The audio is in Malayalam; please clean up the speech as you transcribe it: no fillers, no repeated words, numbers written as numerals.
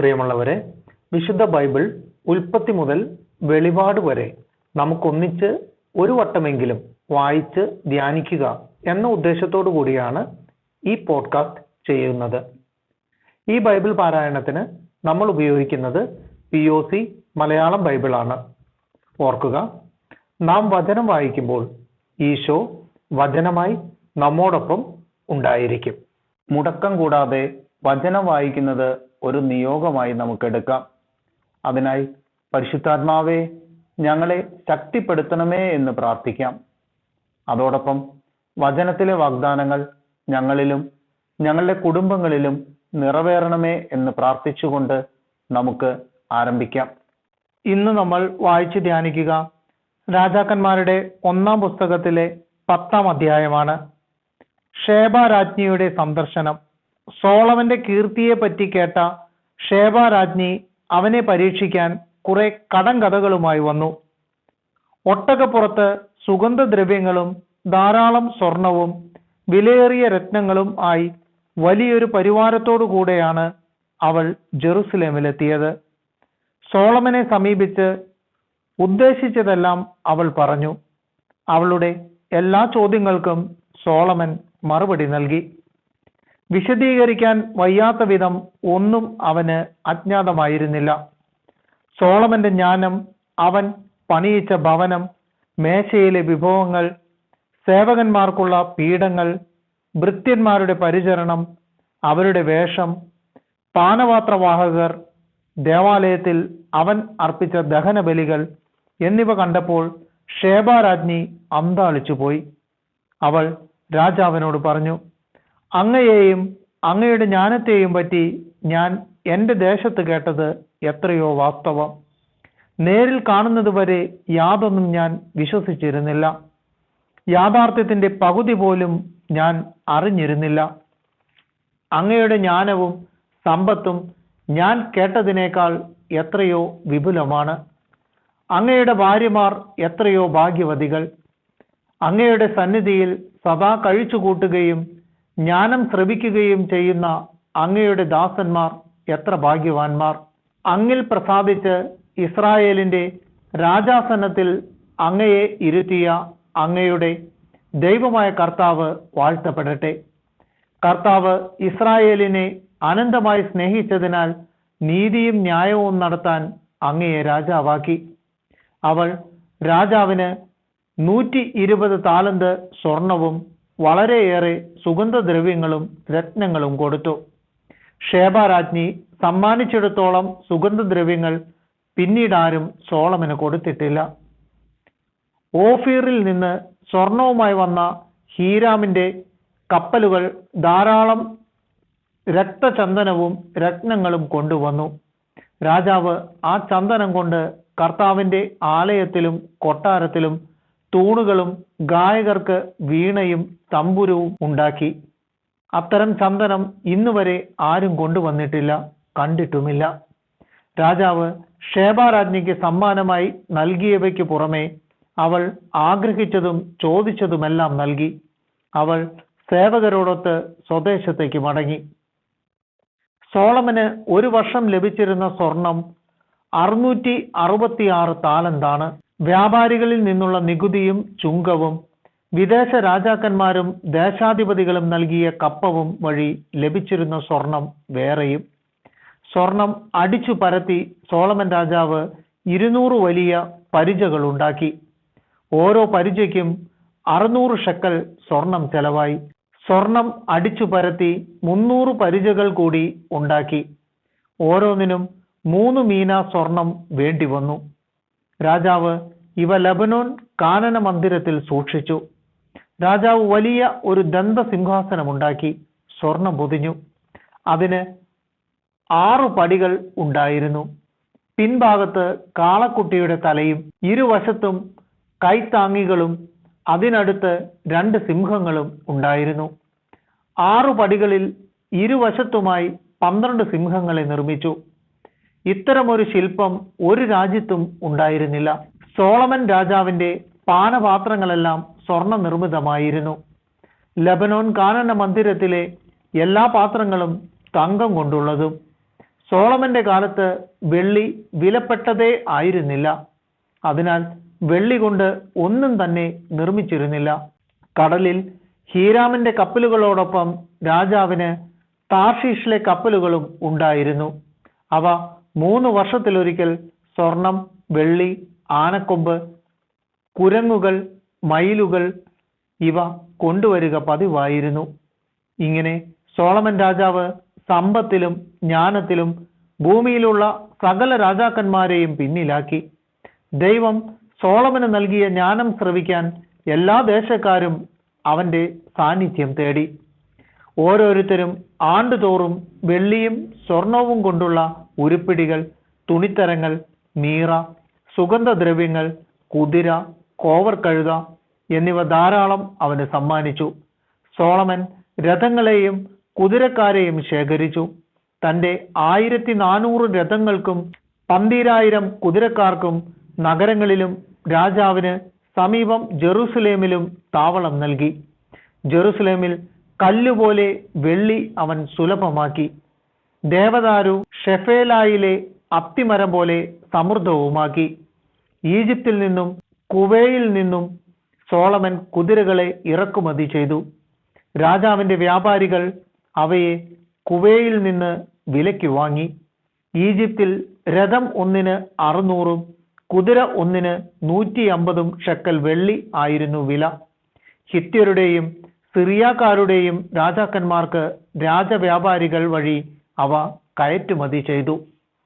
പ്രിയമുള്ളവരെ, വിശുദ്ധ ബൈബിൾ ഉൽപ്പത്തി മുതൽ വെളിപാട് വരെ നമുക്കൊന്നിച്ച് ഒരു വട്ടമെങ്കിലും വായിച്ച് ധ്യാനിക്കുക എന്ന ഉദ്ദേശത്തോടു കൂടിയാണ് ഈ പോഡ്കാസ്റ്റ് ചെയ്യുന്നത്. ഈ ബൈബിൾ പാരായണത്തിന് നമ്മൾ ഉപയോഗിക്കുന്നത് POC മലയാളം ബൈബിളാണ്. ഓർക്കുക, നാം വചനം വായിക്കുമ്പോൾ ഈശോ വചനമായി നമ്മോടൊപ്പം ഉണ്ടായിരിക്കും. മുടക്കം കൂടാതെ വചനം വായിക്കുന്നത് ഒരു നിയോഗമായി നമുക്കെടുക്കാം. അതിനായി പരിശുദ്ധാത്മാവേ, ഞങ്ങളെ ശക്തിപ്പെടുത്തണമേ എന്ന് പ്രാർത്ഥിക്കാം. അതോടൊപ്പം വചനത്തിലെ വാഗ്ദാനങ്ങൾ ഞങ്ങളിലും ഞങ്ങളുടെ കുടുംബങ്ങളിലും നിറവേറണമേ എന്ന് പ്രാർത്ഥിച്ചുകൊണ്ട് നമുക്ക് ആരംഭിക്കാം. ഇന്ന് നമ്മൾ വായിച്ച് ധ്യാനിക്കുക രാജാക്കന്മാരുടെ 1-ാം പുസ്തകത്തിലെ 10-ാം അധ്യായമാണ്. ഷേബ രാജ്ഞിയുടെ സന്ദർശനം. സോളമന്റെ കീർത്തിയെ പറ്റി കേട്ട ഷേബ രാജ്ഞി അവനെ പരീക്ഷിക്കാൻ കുറെ കടങ്കഥകളുമായി വന്നു. ഒട്ടകപ്പുറത്ത് സുഗന്ധദ്രവ്യങ്ങളും ധാരാളം സ്വർണവും വിലയേറിയ രത്നങ്ങളും ആയി വലിയൊരു പരിവാരത്തോടു കൂടെയാണ് അവൾ ജെറുസലേമിലെത്തിയത്. സോളമനെ സമീപിച്ച് ഉദ്ദേശിച്ചതെല്ലാം അവൾ പറഞ്ഞു. അവളുടെ എല്ലാ ചോദ്യങ്ങൾക്കും സോളമൻ മറുപടി നൽകി. വിശദീകരിക്കാൻ വയ്യാത്ത വിധം ഒന്നും അവന് അജ്ഞാതമായിരുന്നില്ല. സോളമന്റെ ജ്ഞാനം, അവൻ പണിയിച്ച ഭവനം, മേശയിലെ വിഭവങ്ങൾ, സേവകന്മാർക്കുള്ള പീഠങ്ങൾ, ഭൃത്യന്മാരുടെ പരിചരണം, അവരുടെ വേഷം, പാനപാത്രവാഹകർ, ദേവാലയത്തിൽ അവൻ അർപ്പിച്ച ദഹനബലികൾ എന്നിവ കണ്ടപ്പോൾ ഷേബ രാജ്ഞി അന്ധാളിച്ചു പോയി. അവൾ രാജാവിനോട് പറഞ്ഞു, അങ്ങയെയും അങ്ങയുടെ ജ്ഞാനത്തെയും പറ്റി ഞാൻ എൻ്റെ ദേശത്ത് കേട്ടത് എത്രയോ വാസ്തവം. നേരിൽ കാണുന്നത് വരെ യാതൊന്നും ഞാൻ വിശ്വസിച്ചിരുന്നില്ല. യാഥാർത്ഥ്യത്തിൻ്റെ പകുതി പോലും ഞാൻ അറിഞ്ഞിരുന്നില്ല. അങ്ങയുടെ ജ്ഞാനവും സമ്പത്തും ഞാൻ കേട്ടതിനേക്കാൾ എത്രയോ വിപുലമാണ്. അങ്ങയുടെ ഭാര്യമാർ എത്രയോ ഭാഗ്യവതികൾ. അങ്ങയുടെ സന്നിധിയിൽ സദാ കഴിച്ചുകൂട്ടുകയും ജ്ഞാനം ശ്രവിക്കുകയും ചെയ്യുന്ന അങ്ങയുടെ ദാസന്മാർ എത്ര ഭാഗ്യവാന്മാർ. അങ്ങിൽ പ്രസാദിച്ച് ഇസ്രായേലിന്റെ രാജാസനത്തിൽ അങ്ങയെ ഇരുത്തിയ അങ്ങയുടെ ദൈവമായ കർത്താവ് വാഴ്ത്തപ്പെടട്ടെ. കർത്താവ് ഇസ്രായേലിനെ അനന്തമായി സ്നേഹിച്ചതിനാൽ നീതിയും ന്യായവും നടത്താൻ അങ്ങയെ രാജാവാക്കി. അവൾ രാജാവിന് 120 താലന്ത് സ്വർണവും വളരെയേറെ സുഗന്ധദ്രവ്യങ്ങളും രത്നങ്ങളും കൊടുത്തു. ഷേബ രാജ്ഞി സമ്മാനിച്ചിടത്തോളം സുഗന്ധദ്രവ്യങ്ങൾ പിന്നീടാരും സോളമന് കൊടുത്തിട്ടില്ല. ഓഫീറിൽ നിന്ന് സ്വർണവുമായി വന്ന ഹീരാമിന്റെ കപ്പലുകൾ ധാരാളം രക്തചന്ദനവും രത്നങ്ങളും കൊണ്ടുവന്നു. രാജാവ് ആ ചന്ദനം കൊണ്ട് കർത്താവിന്റെ ആലയത്തിലും കൊട്ടാരത്തിലും തൂണുകളും ഗായകർക്ക് വീണയും തമ്പുരവും ഉണ്ടാക്കി. അത്തരം ചന്ദനം ഇന്നുവരെ ആരും കൊണ്ടുവന്നിട്ടില്ല, കണ്ടിട്ടുമില്ല. രാജാവ് ഷേബ രാജ്ഞിക്ക് സമ്മാനമായി നൽകിയവയ്ക്ക് പുറമെ അവൾ ആഗ്രഹിച്ചതും ചോദിച്ചതുമെല്ലാം നൽകി. അവൾ സേവകരോടൊത്ത് സ്വദേശത്തേക്ക് മടങ്ങി. സോളമന് ഒരു വർഷം ലഭിച്ചിരുന്ന സ്വർണം 666 താലന്താണ്. വ്യാപാരികളിൽ നിന്നുള്ള നികുതിയും ചുങ്കവും വിദേശ രാജാക്കന്മാരും ദേശാധിപതികളും നൽകിയ കപ്പവും വഴി ലഭിച്ചിരുന്ന സ്വർണം വേറെയും. സ്വർണം അടിച്ചു പരത്തി സോളമൻ രാജാവ് 200 വലിയ പരിചകൾ ഉണ്ടാക്കി. ഓരോ പരിചയ്ക്കും 600 ഷെക്കൽ സ്വർണം ചെലവായി. സ്വർണം അടിച്ചു പരത്തി 300 പരിചകൾ കൂടി ഉണ്ടാക്കി. ഓരോന്നിനും 3 മീന സ്വർണം വേണ്ടി വന്നു. രാജാവ് ഇവ ലബനോൻ കാനന മന്ദിരത്തിൽ സൂക്ഷിച്ചു. രാജാവ് വലിയ ഒരു ദന്തസിംഹാസനമുണ്ടാക്കി സ്വർണം പൊതിഞ്ഞു. അതിന് 6 പടികൾ ഉണ്ടായിരുന്നു. പിൻഭാഗത്ത് കാളക്കുട്ടിയുടെ തലയും ഇരുവശത്തും കൈത്താങ്ങികളും അതിനടുത്ത് 2 സിംഹങ്ങളും ഉണ്ടായിരുന്നു. 6 പടികളിൽ ഇരുവശത്തുമായി 12 സിംഹങ്ങളെ നിർമ്മിച്ചു. ഇത്തരമൊരു ശില്പം ഒരു രാജ്യത്തും ഉണ്ടായിരുന്നില്ല. സോളമൻ രാജാവിന്റെ പാനപാത്രങ്ങളെല്ലാം സ്വർണ്ണ നിർമ്മിതമായിരുന്നു. ലബനോൻ കാനന മന്ദിരത്തിലെ എല്ലാ പാത്രങ്ങളും തങ്കം കൊണ്ടുള്ളതും സോളമന്റെ കാലത്ത് വെള്ളി വിലപ്പെട്ടതേ ആയിരുന്നില്ല. അതിനാൽ വെള്ളി കൊണ്ട് ഒന്നും തന്നെ നിർമ്മിച്ചിരുന്നില്ല. കടലിൽ ഹീരാമിന്റെ കപ്പലുകളോടൊപ്പം രാജാവിന് താർഷീഷിലെ കപ്പലുകളും ഉണ്ടായിരുന്നു. അവ 3 വർഷത്തിലൊരിക്കൽ സ്വർണം, വെള്ളി, ആനക്കൊമ്പ്, കുരങ്ങുകൾ, മയിലുകൾ ഇവ കൊണ്ടുവരിക പതിവായിരുന്നു. ഇങ്ങനെ സോളമൻ രാജാവ് സമ്പത്തിലും ജ്ഞാനത്തിലും ഭൂമിയിലുള്ള സകല രാജാക്കന്മാരെയും പിന്നിലാക്കി. ദൈവം സോളമന് നൽകിയ ജ്ഞാനം ശ്രവിക്കാൻ എല്ലാ ദേശക്കാരും അവന്റെ സാന്നിധ്യം തേടി. ഓരോരുത്തരും ആണ്ടുതോറും വെള്ളിയും സ്വർണവും കൊണ്ടുള്ള ഉരുപ്പിടികൾ, തുണിത്തരങ്ങൾ, മീറ, സുഗന്ധദ്രവ്യങ്ങൾ, കുതിര, കോവർക്കഴുത എന്നിവ ധാരാളം അവന് സമ്മാനിച്ചു. സോളമൻ രഥങ്ങളെയും കുതിരക്കാരെയും ശേഖരിച്ചു. തന്റെ 1400 രഥങ്ങൾക്കും 12,000 കുതിരക്കാർക്കും നഗരങ്ങളിലും രാജാവിന് സമീപം ജെറുസലേമിലും താവളം നൽകി. ജെറുസലേമിൽ കല്ലുപോലെ വെള്ളി അവൻ സുലഭമാക്കി. ദേവദാരു ഷെഫേലായിലെ അത്തിമരം പോലെ സമൃദ്ധവുമാക്കി. ഈജിപ്തിൽ നിന്നും കുവയിൽ നിന്നും സോളമൻ കുതിരകളെ ഇറക്കുമതി ചെയ്തു. രാജാവിന്റെ വ്യാപാരികൾ അവയെ കുവയിൽ നിന്ന് വിലയ്ക്ക് വാങ്ങി. ഈജിപ്തിൽ രഥം ഒന്നിന് 600, കുതിര ഒന്നിന് 150 ഷെക്കൽ വെള്ളി ആയിരുന്നു വില. ഹിത്യരുടെയും സിറിയാക്കാരുടെയും രാജാക്കന്മാർക്ക് രാജവ്യാപാരികൾ വഴി അവ കയറ്റുമതി ചെയ്തു.